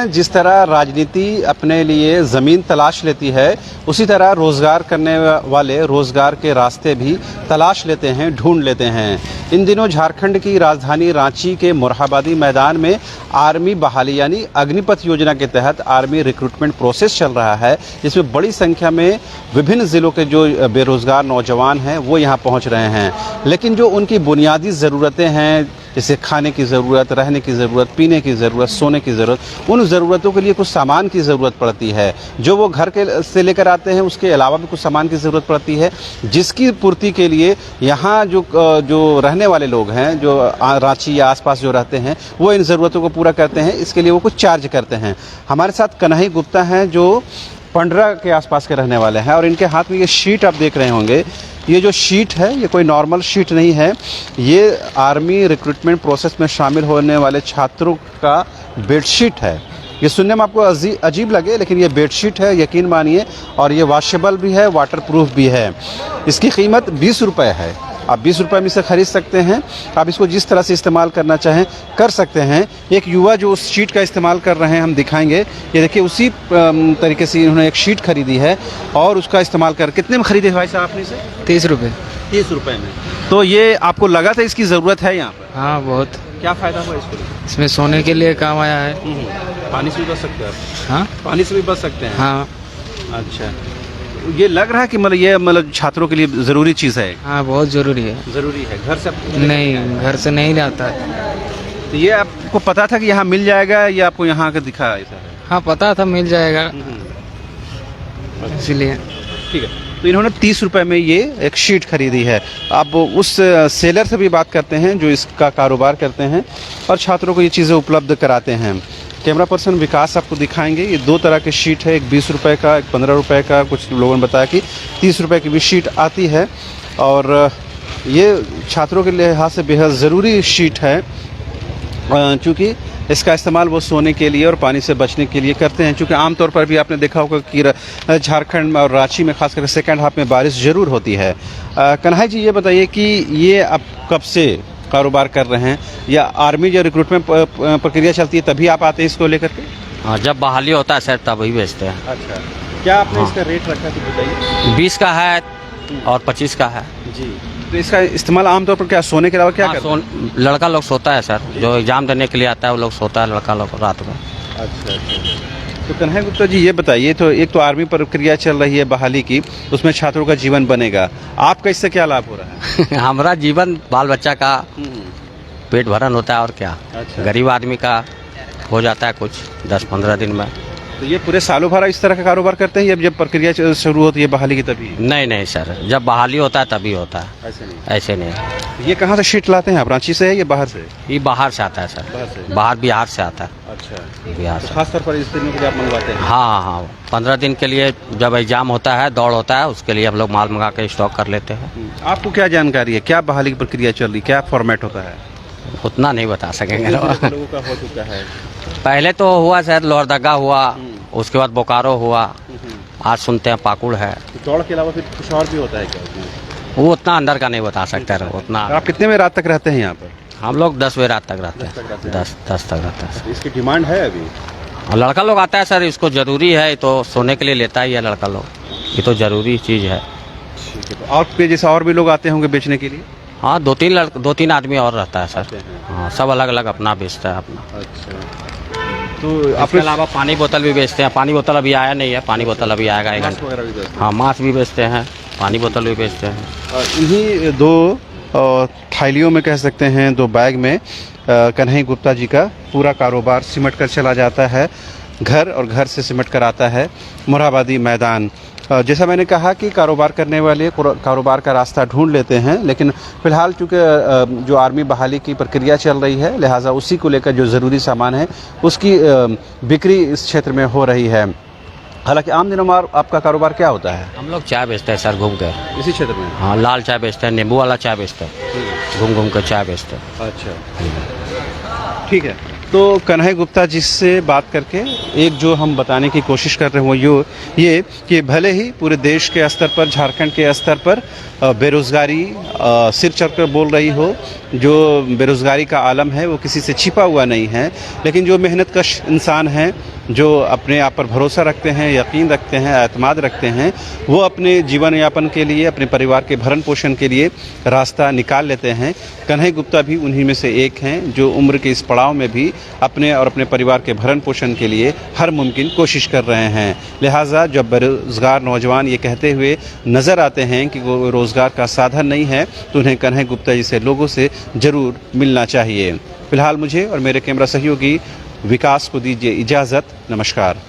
जिस तरह राजनीति अपने लिए ज़मीन तलाश लेती है, उसी तरह रोज़गार करने वाले रोज़गार के रास्ते भी तलाश लेते हैं, ढूंढ लेते हैं। इन दिनों झारखंड की राजधानी रांची के मोरहाबादी मैदान में आर्मी बहाली यानी अग्निपथ योजना के तहत आर्मी रिक्रूटमेंट प्रोसेस चल रहा है, जिसमें बड़ी संख्या में विभिन्न ज़िलों के जो बेरोज़गार नौजवान हैं वो यहाँ पहुँच रहे हैं। लेकिन जो उनकी बुनियादी ज़रूरतें हैं, जैसे खाने की ज़रूरत, रहने की ज़रूरत, पीने की ज़रूरत, सोने की ज़रूरत, उन ज़रूरतों के लिए कुछ सामान की ज़रूरत पड़ती है जो वो घर के से लेकर आते हैं। उसके अलावा भी कुछ सामान की ज़रूरत पड़ती है, जिसकी पूर्ति के लिए यहाँ जो रहने वाले लोग हैं, जो रांची या आसपास जो रहते हैं, वो इन ज़रूरतों को पूरा करते हैं। इसके लिए वो कुछ चार्ज करते हैं। हमारे साथ कन्हई गुप्ता हैं जो पंडरा के आसपास के रहने वाले हैं, और इनके हाथ में ये शीट आप देख रहे होंगे। ये जो शीट है ये कोई नॉर्मल शीट नहीं है, ये आर्मी रिक्रूटमेंट प्रोसेस में शामिल होने वाले छात्रों का बेडशीट है। ये सुनने में आपको अजीब लगे, लेकिन ये बेडशीट है, यकीन मानिए, और ये वॉशेबल भी है, वाटरप्रूफ भी है। इसकी कीमत 20 रुपये है। आप 20 रुपये में इसे ख़रीद सकते हैं। आप इसको जिस तरह से इस्तेमाल करना चाहें कर सकते हैं। एक युवा जो उस शीट का इस्तेमाल कर रहे हैं, हम दिखाएंगे। ये देखिए, उसी तरीके से इन्होंने एक शीट खरीदी है और उसका इस्तेमाल कर। कितने में खरीदे भाई साहब आपने इसे? 30 रुपये। 30 रुपये में। तो ये आपको लगा था इसकी ज़रूरत है यहाँ पर? हाँ, बहुत। क्या फ़ायदा हुआ इसको? इसमें सोने के लिए काम आया है। पानी से भी बच सकते हैं आप? हाँ, पानी से भी बच सकते हैं। हाँ। अच्छा, ये लग रहा है कि मतलब छात्रों के लिए ज़रूरी चीज़ है। हाँ, बहुत ज़रूरी है। ज़रूरी है। घर से नहीं, घर से नहीं लाता है। तो ये आपको पता था कि यहाँ मिल जाएगा या आपको यहाँ आकर दिखा ऐसा है? हाँ, पता था मिल जाएगा, इसलिए। ठीक है। तो इन्होंने 30 रुपये में ये एक शीट खरीदी है। अब उस सेलर से भी बात करते हैं जो इसका कारोबार करते हैं और छात्रों को ये चीज़ें उपलब्ध कराते हैं। कैमरा पर्सन विकास आपको दिखाएंगे। ये 2 तरह के शीट है, एक 20 रुपये का, एक 15 रुपये का। कुछ लोगों ने बताया कि 30 रुपये की भी शीट आती है, और ये छात्रों के लिहाज से बेहद ज़रूरी शीट है, चूँकि इसका इस्तेमाल वो सोने के लिए और पानी से बचने के लिए करते हैं। चूँकि आमतौर पर भी आपने देखा होगा कि झारखंड में और रांची में खासकर सेकंड हाफ में बारिश ज़रूर होती है। कन्हई जी, ये बताइए कि ये आप कब से कारोबार कर रहे हैं, या आर्मी जो रिक्रूटमेंट प्रक्रिया चलती है तभी आप आते हैं इसको लेकर के? हाँ, जब बहाली होता है सर तभी बेचते हैं। अच्छा, क्या आपने इसका रेट रखा तो बताइए। 20 का है और 25 का है जी। तो इसका इस्तेमाल आमतौर पर क्या सोने के अलावा क्या करते हैं? लड़का लोग सोता है सर, जो एग्ज़ाम देने के लिए आता है वो लोग सोता है, लड़का लोग रात में। अच्छा। तो कन्हई गुप्ता जी, ये बताइए, तो एक तो आर्मी प्रक्रिया चल रही है बहाली की, उसमें छात्रों का जीवन बनेगा, आपका इससे क्या लाभ हो रहा है? हमारा जीवन बाल बच्चा का पेट भरण होता है, और क्या। अच्छा। गरीब आदमी का हो जाता है कुछ 10-15 दिन में। तो ये पूरे सालों भर इस तरह का कारोबार करते हैं या जब प्रक्रिया शुरू होती है बहाली की तभी? नहीं सर, जब बहाली होता है तभी होता है, ऐसे नहीं। ये कहाँ से शीट लाते हैं आप? रांची से है या बाहर से? ये बाहर से आता है सर, बाहर बिहार से आता है। अच्छा, बिहार तो से। खास तौर पर इस दिनों के लिए आप मंगवाते हैं? हाँ, 15 दिन के लिए जब एग्जाम होता है, दौड़ होता है, उसके लिए हम लोग माल मंगा के स्टॉक कर लेते हैं। आपको क्या जानकारी है, क्या बहाली की प्रक्रिया चल रही, क्या फॉर्मेट होता है? उतना नहीं बता सकेंगे। लोगों का हो चुका है। पहले तो हुआ शायद लोहरदगा हुआ, उसके बाद बोकारो हुआ, आज सुनते हैं पाकुड़ है। तो दौड़ के अलावा फिर कुछ और भी होता है क्या? वो उतना अंदर का नहीं बता सकते उतना। आप कितने बजे रात तक रहते हैं यहाँ पर? हम लोग 10 बजे रात तक रहते हैं, 10 तक रहते हैं। इसकी डिमांड है अभी? और लड़का लोग आता है सर, इसको ज़रूरी है, तो सोने के लिए लेता ही है लड़का लोग, ये तो ज़रूरी चीज़ है। ठीक है। और पे जैसे और भी लोग आते होंगे बेचने के लिए? हाँ, 2-3 आदमी और रहता है सर। हाँ, सब अलग अलग अपना बेचता है अपना। अच्छा। तो इसके अलावा पानी बोतल भी बेचते हैं। पानी बोतल अभी आया नहीं है, पानी बोतल अभी आएगा 1 घंटे। हाँ, मांस भी बेचते हैं, पानी बोतल भी बेचते हैं। इन्हीं 2 थैलियों में कह सकते हैं, 2 बैग में कन्हई गुप्ता जी का पूरा कारोबार सिमट कर चला जाता है घर, और घर से सिमट कर आता है मोरहाबादी मैदान। जैसा मैंने कहा कि कारोबार करने वाले कारोबार का रास्ता ढूंढ लेते हैं, लेकिन फ़िलहाल चूँकि जो आर्मी बहाली की प्रक्रिया चल रही है, लिहाजा उसी को लेकर जो ज़रूरी सामान है उसकी बिक्री इस क्षेत्र में हो रही है। हालांकि आम दिनों में आपका कारोबार क्या होता है? हम लोग चाय बेचते हैं सर, घूम के इसी क्षेत्र में? हाँ, लाल चाय बेचते हैं, नींबू वाला चाय बेचते हैं, घूम के चाय बेचते हैं। अच्छा, ठीक है। तो कन्हैया गुप्ता जी से बात करके एक जो हम बताने की कोशिश कर रहे हैं वो ये कि भले ही पूरे देश के स्तर पर, झारखंड के स्तर पर बेरोज़गारी सिर चढ़कर बोल रही हो, जो बेरोज़गारी का आलम है वो किसी से छिपा हुआ नहीं है, लेकिन जो मेहनतकश इंसान हैं, जो अपने आप पर भरोसा रखते हैं, यकीन रखते हैं, एतमाद रखते हैं, वो अपने जीवन यापन के लिए, अपने परिवार के भरण पोषण के लिए रास्ता निकाल लेते हैं। कन्हैया गुप्ता भी उन्हीं में से एक हैं जो उम्र के इस पड़ाव में भी अपने और अपने परिवार के भरण पोषण के लिए हर मुमकिन कोशिश कर रहे हैं। लिहाजा जब बेरोज़गार नौजवान ये कहते हुए नज़र आते हैं कि वो रोज़गार का साधन नहीं है, तो उन्हें कन्हैया गुप्ता जैसे लोगों से ज़रूर मिलना चाहिए। फिलहाल मुझे और मेरे कैमरा सहयोगी विकास को दीजिए इजाज़त। नमस्कार।